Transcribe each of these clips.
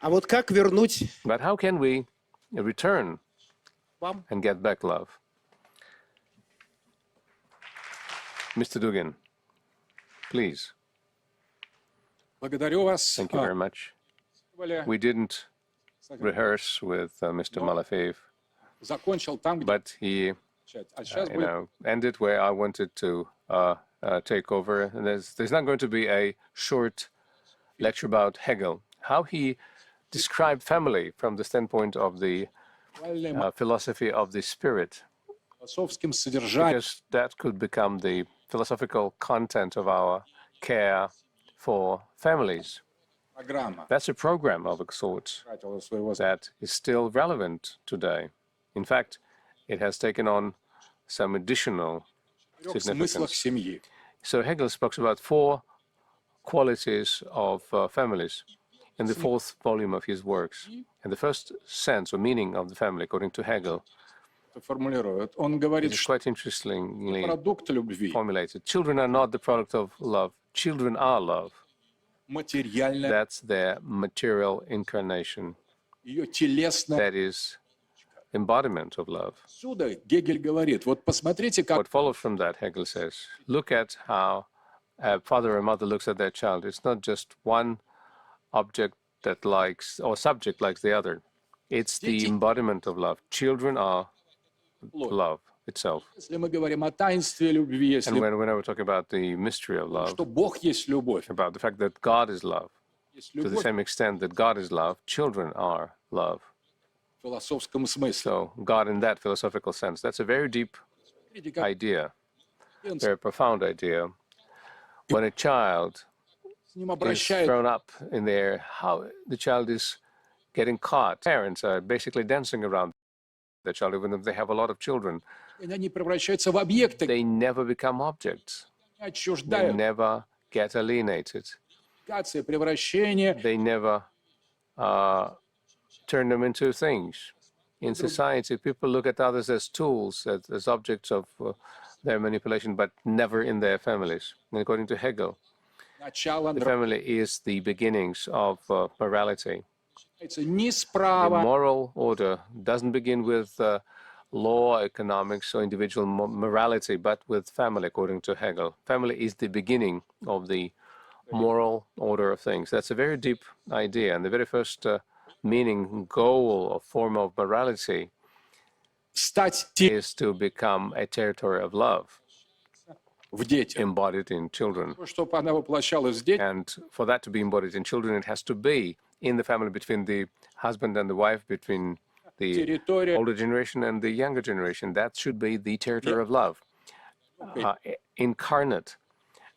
А вот как вернуть But how can we return вам? and get back love? Mr. Dugin, please. Благодарю вас. Thank you very much. We didn't rehearse with Mr. Malafeев, Закончил там, где but he начать. А сейчас будет ended where I wanted to take over. And there's not going to be a short lecture about Hegel, how he described family from the standpoint of the philosophy of the spirit, философским содержанием. because that could become the philosophical content of our care for families. Программа That's a program of a sort тратила своего that is still relevant today. In fact, it has taken on some additional в смыслах significance. семьи. So Hegel speaks about 4 qualities of families in the 4th volume of his works. And the first sense or meaning of the family, according to Hegel, Это формулирует. Он говорит, is что quite interestingly продукт любви formulated. Children are not the product of love. Children are love. материальная, That's their material incarnation. ее телесная. That is embodiment of love. Отсюда Гегель говорит, вот посмотрите, как What follows from that, Hegel says, look at how a father or mother looks at their child. It's not just one object that likes, or subject likes the other. It's the embodiment of love. Children are love itself. если мы говорим о таинстве любви, And если whenever we're talking about the mystery of love, что Бог есть любовь, about the fact that God is love, есть to the любовь same extent that God is love, children are love. в философском смысле. So God in that philosophical sense, that's a very deep Смотрите, как idea, very profound idea. When a child с ним is обращается. thrown up in the air, how the child is getting caught. Parents are basically dancing around the child, even if they have a lot of children. Они превращаются в объекты, They never become objects. не They отчуждают. never get alienated. Коммуникация, превращение. They never turn them into things. In society, people look at others as tools, as objects of their manipulation, but never in their families. And according to Hegel, Начало the family is the beginnings of morality. нравится не The справа, moral order doesn't begin with law, economics, or individual morality, but with family, according to Hegel. Family is the beginning of the moral order of things. That's a very deep idea. And the very first meaning, goal, or form of morality стать тем is to become a territory of love в детях. embodied in children. Чтобы она воплощалась в детях, And for that to be embodied in children, it has to be in the family, between the husband and the wife, between the территория older generation and the younger generation. That should be the territory of love, incarnate,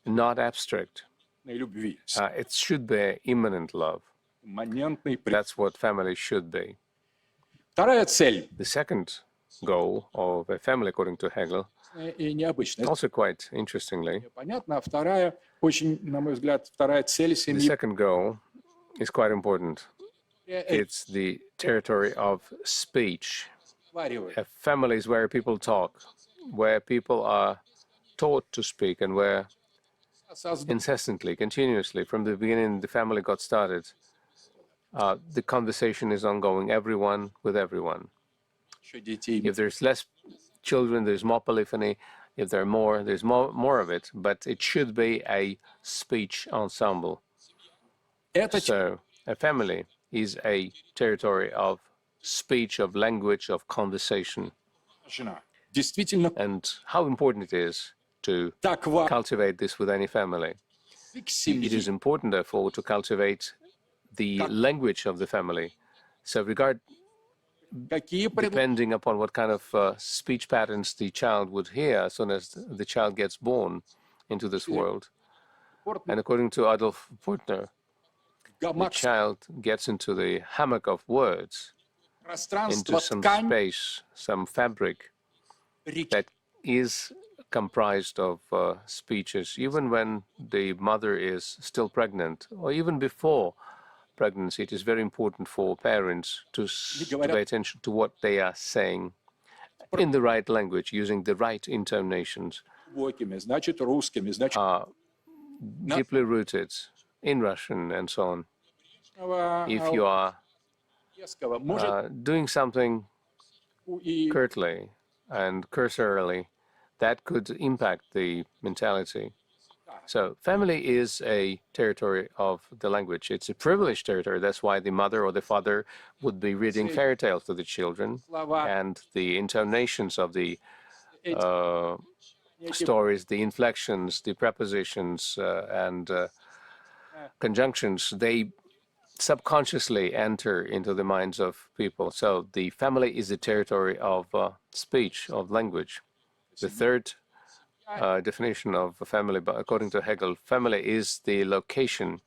not abstract. любви. It should be immanent love. Имманентный. That's what family should be. Вторая цель The second goal of a family, according to Hegel, и необычная. also quite interestingly, Понятно. А вторая, очень, на мой взгляд, вторая цель the семьи. second goal is quite important. It's the territory of speech. A family is where people talk, where people are taught to speak, and where incessantly, continuously, from the beginning the family got started, the conversation is ongoing, everyone with everyone. If there's less children, there's more polyphony. If there are more, there's more of it. But it should be a speech ensemble. So a family is a territory of speech, of language, of conversation. Действительно, And how important it is to так важно cultivate this with any family. к It семье. is important, therefore, to cultivate the language of the family. So Какие depending upon what kind of speech patterns the child would hear as soon as the child gets born into this world. And according to Adolf Putner, the гамак, child gets into the hammock of words, into пространство, some ткань, space, some fabric that is comprised of speeches, even when the mother is still pregnant, or even before pregnancy. It is very important for parents to pay attention to what they are saying in the right language, using the right intonations, глубокими, значит, русскими, значит, deeply rooted in Russian and so on. If you are резкого может doing something и curtly and cursorily, that could impact the mentality. So family is a territory of the language. It's a privileged territory. That's why the mother or the father would be reading fairy tales to the children, слова, and the intonations of the эти stories, the inflections, the prepositions, and conjunctions, they subconsciously enter into the minds of people. So the family is the territory of speech, of language. The third definition of a family, according to Hegel, family is the location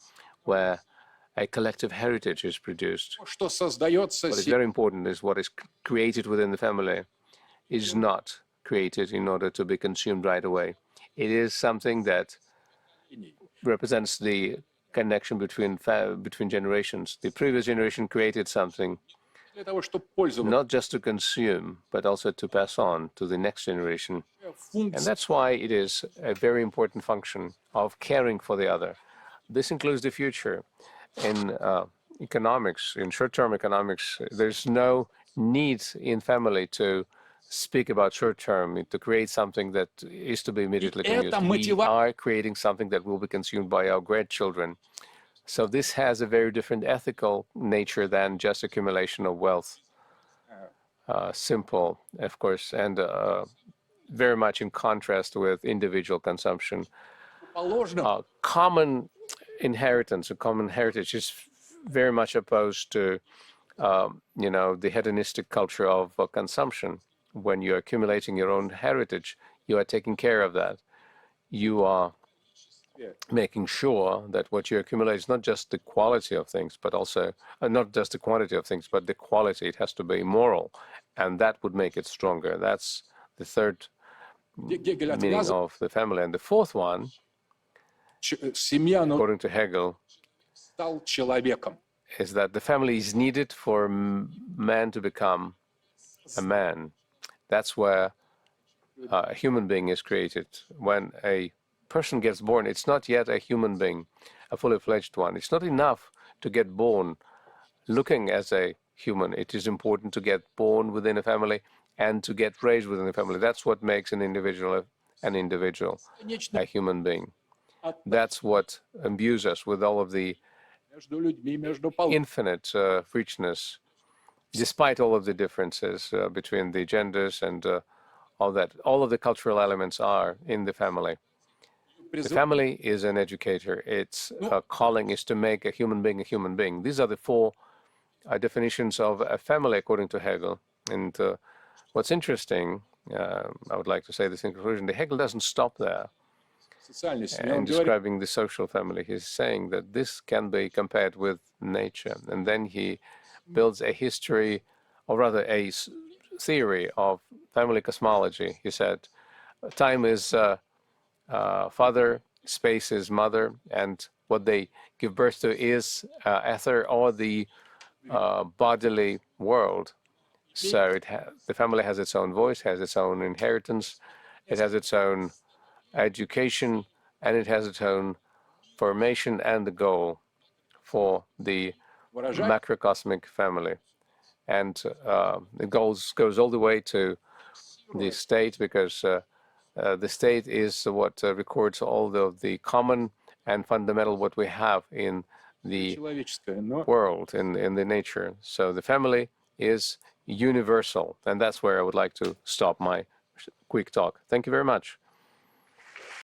where a collective heritage is produced. что создается What is very important is what is created within the family is not created in order to be consumed right away. It is something that represents the connection between generations. The previous generation created something для того, чтобы пользоваться not just to consume, but also to pass on to the next generation. And функцией. that's why it is a very important function of caring for the other. This includes the future. In economics, in short-term economics, there's no need in family to speak about short-term, to create something that is to be immediately это used. We are creating something that will be consumed by our grandchildren. So this has a very different ethical nature than just accumulation of wealth. Simple, of course, and very much in contrast with individual consumption. Положено Common inheritance, a common heritage is very much opposed to, the hedonistic culture of consumption. When you're accumulating your own heritage, you are taking care of that. You are making sure that what you accumulate is not just the quality of things, but also not just the quantity of things, but the quality. It has to be moral, and that would make it stronger. That's the third Гегель meaning of the family. And the fourth one, семья, но according to Hegel, стал человеком. is that the family is needed for man to become a man. That's where a human being is created. When a person gets born, it's not yet a human being, a fully fledged one. It's not enough to get born looking as a human. It is important to get born within a family and to get raised within a family. That's what makes an individual, Конечно, a human being. That's what imbues us with all of the между людьми, между полами. infinite richness, despite all of the differences between the genders and all that. All of the cultural elements are in the family. The family is an educator. Its calling is to make a human being a human being. These are the four definitions of a family according to Hegel. And what's interesting, I would like to say this in conclusion, that Hegel doesn't stop there. Социальная семья. In Он говорит, describing the social family, he's saying that this can be compared with nature. And then he builds a history, or rather a theory of family cosmology. He said, time is father, space is mother, and what they give birth to is ether or the bodily world. So the family has its own voice, has its own inheritance, it has its own education, and it has its own formation and the goal for the выражает macrocosmic family. And it goes all the way to the state, because the state is what records all of the common and fundamental what we have in the человеческое, но world, in the nature. So the family is universal, and that's where I would like to stop my quick talk. Thank you very much.